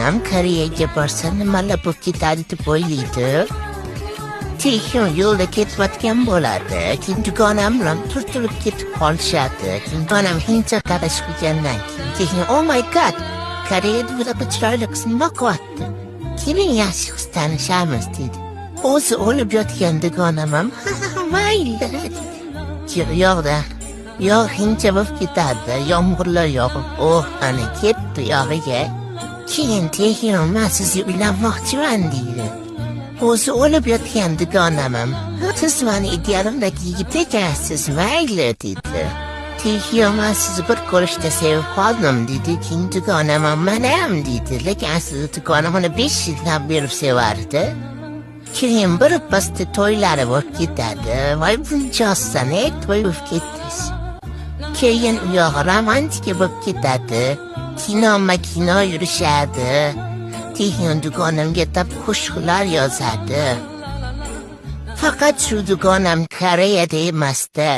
dugonam Koreyaga borsa nimalar bo'lib ketadi deb o'ylaydi. Keyin yo'lda ketayotgan bo'ladi. Keyin dugonam bilan turtilib ketib qolishadi. Keyin dugonam hindcha qarashgandan keyin oh my god, Koreyada bunaqa chiroyli qiz nima qilyapti? Keling yaxshi qiz tanishamiz dedi. O'zi o'lib yotgan dugonam ham mayli. Yo'qda. Yo hindcha bo'lib ketadi, yomg'irlar yog'ib, ana ketdi yog'iga. Keyin men sizga uylanmoqchiman deydi. O'zi o'lib yotgan dugonam ham, siz mani idealimdagi yigit ekansiz, mayli dedi. Men sizni bir ko'rishda sevib qoldim dedi. Keyin dugonam ham mana ham dedi. Lekin aslida dugonam uni 5 yildan beri sevardi. Keyin birpasda to'ylari bo'lib ketadi. Voy bunchosdan to'y bo'lib ketdingiz. Keyin u yog'i romantika bo'lib ketadi. Kino yurishadi. Keyin dugonamga deb qo'shiqlar yozadi. Faqat shu dugonam Koreyada emasda,